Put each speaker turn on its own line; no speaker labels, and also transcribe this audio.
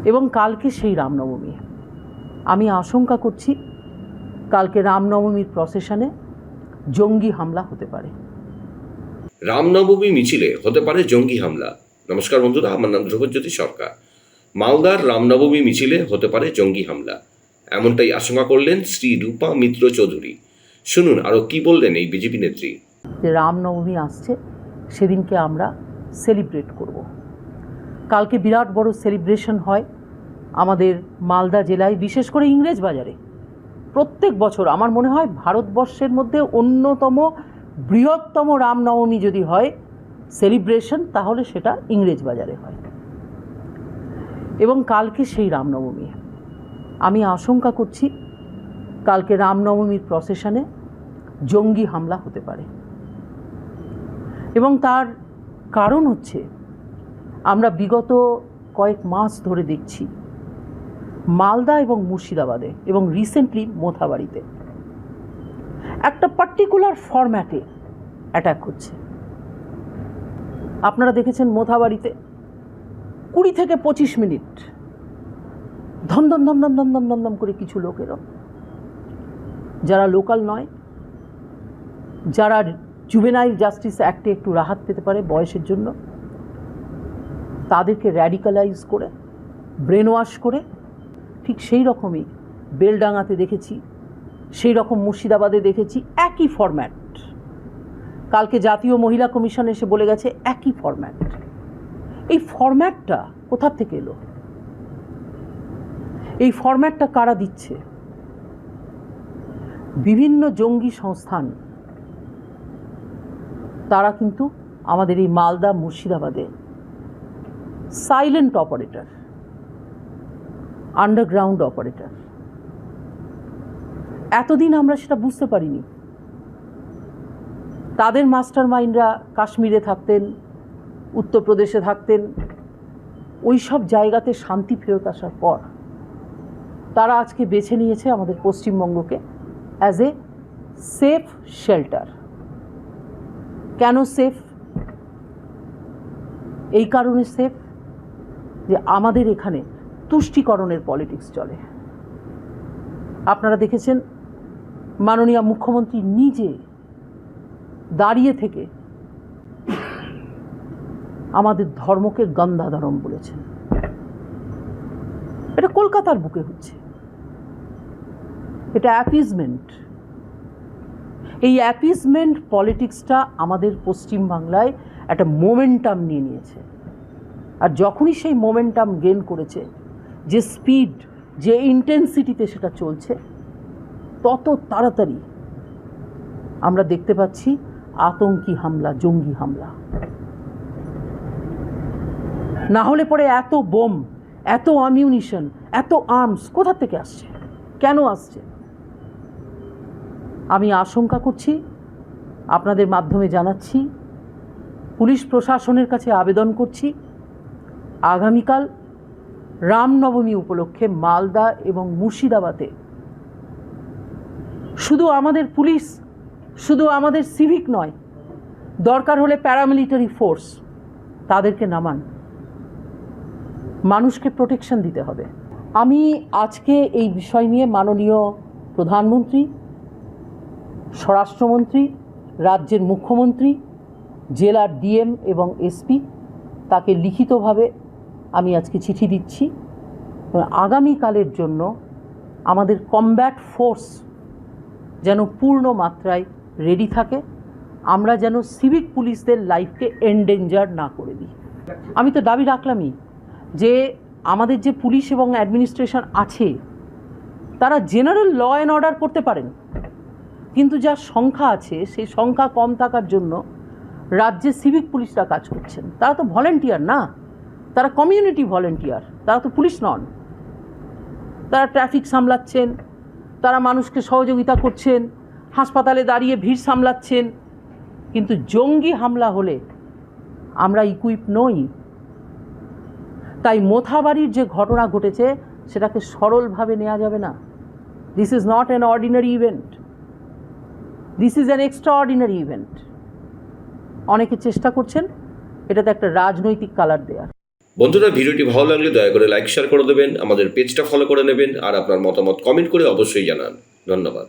এবং কালকে সেই রামনবমী। আমি আশঙ্কা করছি কালকে রামনবমীর প্রসেশনে জঙ্গি হামলা হতে পারে।
রামনবমী মিছিলে হতে পারে জঙ্গি হামলা। নমস্কার বন্ধুরা, আমার নাম ধ্রুবজ্যোতি সরকার। মালদার রামনবমী মিছিলে হতে পারে জঙ্গি হামলা, এমনটাই আশঙ্কা করলেন শ্রী রূপা মিত্র চৌধুরী। শুনুন আরও কি বললেন এই বিজেপি নেত্রী।
যে রামনবমী আসছে, সেদিনকে আমরা সেলিব্রেট করব। কালকে বিরাট বড় সেলিব্রেশন হয় আমাদের মালদা জেলায়, বিশেষ করে ইংরেজ বাজারে। প্রত্যেক বছর আমার মনে হয় ভারতবর্ষের মধ্যে অন্যতম বৃহত্তম রামনবমী যদি হয় সেলিব্রেশন, তাহলে সেটা ইংরেজ বাজারে হয়। এবং কালকে সেই রামনবমী। আমি আশঙ্কা করছি কালকে রামনবমীর প্রসেশনে জঙ্গি হামলা হতে পারে। এবং তার কারণ হচ্ছে, আমরা বিগত কয়েক মাস ধরে দেখছি মালদা এবং মুর্শিদাবাদে এবং রিসেন্টলি মোথাবাড়িতে একটা পার্টিকুলার ফরম্যাটে অ্যাটাক হচ্ছে। আপনারা দেখেছেন মোথাবাড়িতে 20 থেকে 25 মিনিট ধমধম ধমধম ধমধম ধমধম করে কিছু লোকেরা, যারা লোকাল নয়, যারা জুভেনাইল জাস্টিস অ্যাক্টে একটু রাহাত পেতে পারে বয়সের জন্য, তাদেরকে র্যাডিক্যালাইজ করে ব্রেন ওয়াশ করে, ঠিক সেই রকমই বেলডাঙাতে দেখেছি, সেই রকম মুর্শিদাবাদে দেখেছি, একই ফরম্যাট। কালকে জাতীয় মহিলা কমিশন এসে বলে গেছে একই ফরম্যাট। এই ফরম্যাটটা কোথা থেকে এলো? এই ফরম্যাটটা কারা দিচ্ছে? বিভিন্ন জঙ্গি সংস্থান, তারা কিন্তু আমাদের এই মালদা মুর্শিদাবাদে সাইলেন্ট অপারেটর, আন্ডারগ্রাউন্ড অপারেটর। এতদিন আমরা সেটা বুঝতে পারিনি। তাদের মাস্টার মাইন্ডরা কাশ্মীরে থাকতেন, উত্তরপ্রদেশে থাকতেন। ওই সব জায়গাতে শান্তি ফেরত আসার পর তারা আজকে বেছে নিয়েছে আমাদের পশ্চিমবঙ্গকে অ্যাজ এ সেফ শেল্টার। কেন সেফ? এই কারণে সেফ যে আমাদের এখানে তুষ্টিকরণের পলিটিক্স চলে। আপনারা দেখেছেন মাননীয় মুখ্যমন্ত্রী নিজে দাঁড়িয়ে থেকে আমাদের ধর্মকে গন্ধাধরম বলেছেন। এটা কলকাতার বুকে হচ্ছে, এটা অ্যাপিজমেন্ট। এই অ্যাপিজমেন্ট পলিটিক্সটা আমাদের পশ্চিমবাংলায় একটা মোমেন্টাম নিয়ে নিয়েছে। আর যখনই সেই মোমেন্টাম গেইন করেছে, যে স্পিড, যে ইন্টেন্সিটিতে সেটা চলছে, তত তাড়াতাড়ি আমরা দেখতে পাচ্ছি আতঙ্কি হামলা, জঙ্গি হামলা। না হলে পরে এত বোম, এত অ্যামিউনিশন, এত আর্মস কোথা থেকে আসছে? কেন আসছে? আমি আশঙ্কা করছি, আপনাদের মাধ্যমে জানাচ্ছি, পুলিশ প্রশাসনের কাছে আবেদন করছি, আগামীকাল রামনবমী উপলক্ষে মালদা এবং মুর্শিদাবাদে শুধু আমাদের পুলিশ, শুধু আমাদের সিভিক নয়, দরকার হলে প্যারামিলিটারি ফোর্স, তাদেরকে নামান। মানুষকে প্রোটেকশন দিতে হবে। আমি আজকে এই বিষয় নিয়ে মাননীয় প্রধানমন্ত্রী, স্বরাষ্ট্রমন্ত্রী, রাজ্যের মুখ্যমন্ত্রী, জেলার ডিএম এবং এসপি, তাকে লিখিতভাবে আমি আজকে চিঠি দিচ্ছি। আগামীকালের জন্য আমাদের কমব্যাট ফোর্স যেন পূর্ণ মাত্রায় রেডি থাকে, আমরা যেন সিভিক পুলিশদের লাইফকে এন্ডেঞ্জার না করে দিই। আমি তো দাবি রাখলামই যে আমাদের যে পুলিশ এবং অ্যাডমিনিস্ট্রেশন আছে, তারা জেনারেল ল অ্যান্ড অর্ডার করতে পারেন, কিন্তু যা সংখ্যা আছে সেই সংখ্যা কম থাকার জন্য রাজ্যে সিভিক পুলিশরা কাজ করছেন। তারা তো ভলেন্টিয়ার না, তারা কমিউনিটি ভলেন্টিয়ার, তারা তো পুলিশ নন। তারা ট্রাফিক সামলাচ্ছেন, তারা মানুষকে সহযোগিতা করছেন, হাসপাতালে দাঁড়িয়ে ভিড় সামলাচ্ছেন। কিন্তু জঙ্গি হামলা হলে আমরা ইকুইপ নই। তাই মোথাবাড়ির যে ঘটনা ঘটেছে সেটাকে সরলভাবে নেওয়া যাবে না। This is not an ordinary event, this is an extraordinary event. অনেকে চেষ্টা করছেন এটাতে একটা রাজনৈতিক কালার দেওয়ার।
বন্ধুরা, ভিডিওটি ভালো লাগলে দয়া করে লাইক শেয়ার করে দেবেন, আমাদের পেজটা ফলো করে নেবেন আর আপনার মতামত কমেন্ট করে অবশ্যই জানান। ধন্যবাদ।